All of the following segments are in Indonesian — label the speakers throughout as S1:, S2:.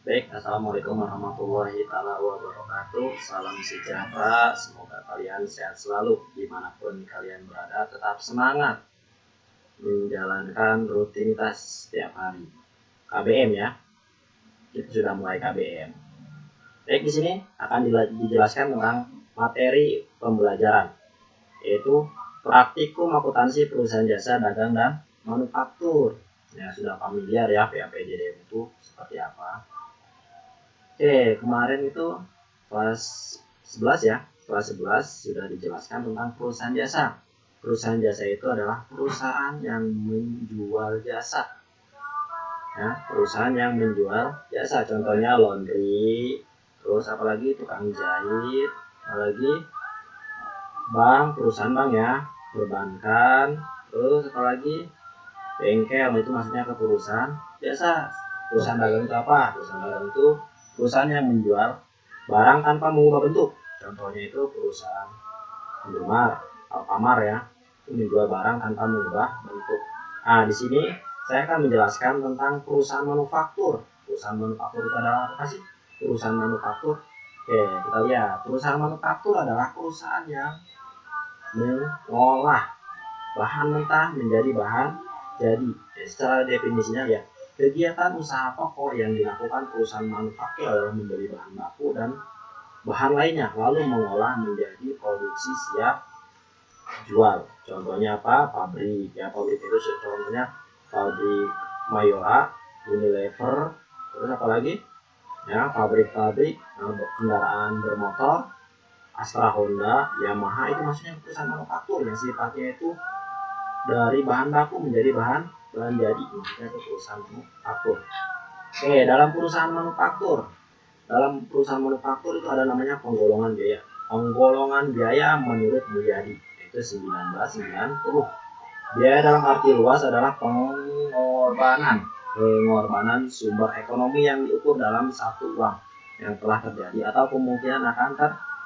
S1: Baik, assalamualaikum warahmatullahi wabarakatuh. Salam sejahtera, semoga kalian sehat selalu dimanapun kalian berada. Tetap semangat menjalankan rutinitas setiap hari. KBM ya, kita sudah mulai KBM. Baik, di sini akan dijelaskan tentang materi pembelajaran, yaitu praktikum akuntansi perusahaan jasa dagang dan manufaktur. Ya, sudah familiar ya PAPJDM itu seperti apa. Oke, kemarin itu kelas 11 ya. Kelas 11 sudah dijelaskan tentang perusahaan jasa. Perusahaan jasa itu adalah perusahaan yang menjual jasa. Ya, perusahaan yang menjual jasa. Contohnya laundry, terus apalagi tukang jahit, apalagi bank, perusahaan bank ya, perbankan, terus apalagi bengkel, itu maksudnya ke perusahaan jasa. Perusahaan dagang itu apa? Perusahaan dagang itu perusahaan yang menjual barang tanpa mengubah bentuk. Contohnya itu perusahaan Indomaret, Alfamart ya, itu menjual barang tanpa mengubah bentuk. Nah, di sini saya akan menjelaskan tentang perusahaan manufaktur. Perusahaan manufaktur itu adalah apa sih? Perusahaan manufaktur. Oke, kita lihat. Perusahaan manufaktur adalah perusahaan yang mengolah bahan mentah menjadi bahan jadi. Secara definisinya ya, kegiatan usaha pokok yang dilakukan perusahaan manufaktur adalah membeli bahan baku dan bahan lainnya, lalu mengolah menjadi produksi siap jual. Contohnya apa? Pabrik ya, pabrik itu contohnya pabrik Mayora, Unilever, terus apa lagi? Ya, pabrik-pabrik kendaraan bermotor, Astra, Honda, Yamaha, itu maksudnya perusahaan manufaktur yang sifatnya itu dari bahan baku menjadi bahan jadi, maksudnya itu perusahaan manufaktur. Oke, dalam perusahaan manufaktur itu ada namanya penggolongan biaya. Penggolongan biaya menurut Mulyadi itu 1990. Biaya dalam arti luas adalah pengorbanan sumber ekonomi yang diukur dalam satu uang yang telah terjadi atau kemungkinan akan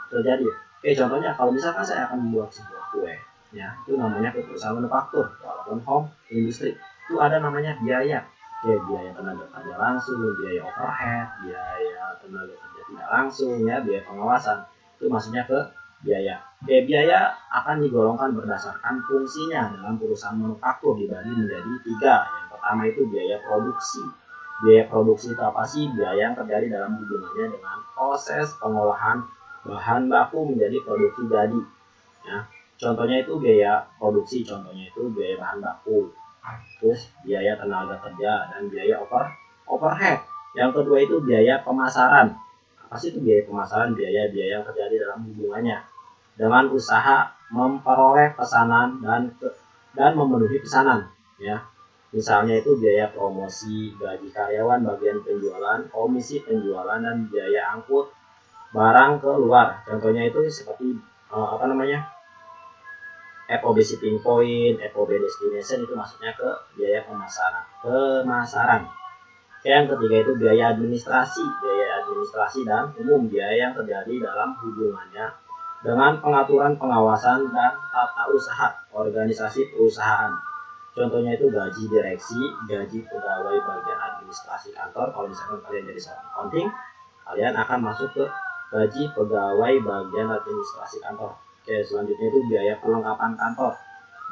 S1: terjadi. Oke, contohnya kalau misalkan saya akan membuat sebuah kue, ya, itu namanya perusahaan manufaktur. Walaupun home industri, itu ada namanya biaya. Ya, biaya tenaga kerja langsung, biaya overhead, biaya tenaga kerja tidak langsung, ya, biaya pengawasan. Itu maksudnya ke biaya. Biaya akan digolongkan berdasarkan fungsinya dalam perusahaan manufaktur, dibagi menjadi 3. Yang pertama itu biaya produksi. Biaya produksi itu apa sih? Biaya yang terjadi dalam hubungannya dengan proses pengolahan bahan baku menjadi produksi jadi. Ya, contohnya itu biaya produksi, contohnya itu biaya bahan baku, terus biaya tenaga kerja dan biaya overhead. Yang kedua itu biaya pemasaran. Apa sih itu biaya pemasaran? Biaya yang terjadi dalam hubungannya dengan usaha memperoleh pesanan dan memenuhi pesanan. Ya, misalnya itu biaya promosi, gaji karyawan, bagian penjualan, komisi penjualan, dan biaya angkut barang ke luar. Contohnya itu seperti FOB shipping point, FOB destination, itu maksudnya ke biaya pemasaran. Yang ketiga itu biaya administrasi dan umum, biaya yang terjadi dalam hubungannya dengan pengaturan, pengawasan, dan tata usaha organisasi perusahaan. Contohnya itu gaji direksi, gaji pegawai bagian administrasi kantor. Kalau misalkan kalian jadi seorang accounting, kalian akan masuk ke gaji pegawai bagian administrasi kantor. Oke, selanjutnya itu biaya perlengkapan kantor,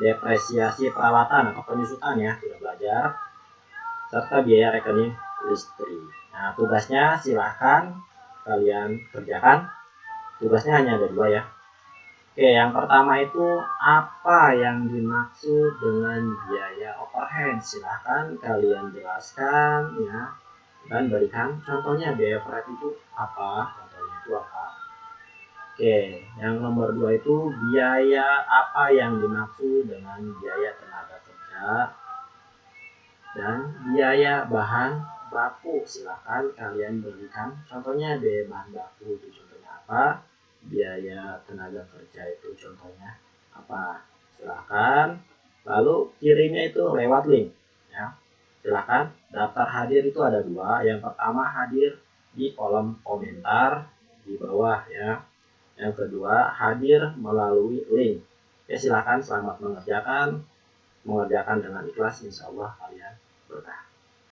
S1: depresiasi peralatan atau penyusutan ya, sudah belajar, serta biaya rekening listrik. Nah, tugasnya silahkan kalian kerjakan. Tugasnya hanya ada 2 ya. Oke, yang pertama itu apa yang dimaksud dengan biaya overhead? Silahkan kalian jelaskan ya, dan berikan contohnya. Biaya overhead itu apa? Contohnya itu apa? Oke, yang nomor 2 itu biaya apa yang dimaksud dengan biaya tenaga kerja dan biaya bahan baku. Silahkan kalian berikan contohnya. Biaya bahan baku itu contohnya apa? Biaya tenaga kerja itu contohnya apa? Silahkan. Lalu kirimnya itu lewat link ya. Silahkan. Daftar hadir itu ada 2. Yang pertama hadir di kolom komentar di bawah ya. Yang kedua hadir melalui link. Ya, silahkan. Selamat mengerjakan dengan ikhlas, insya Allah kalian berkah.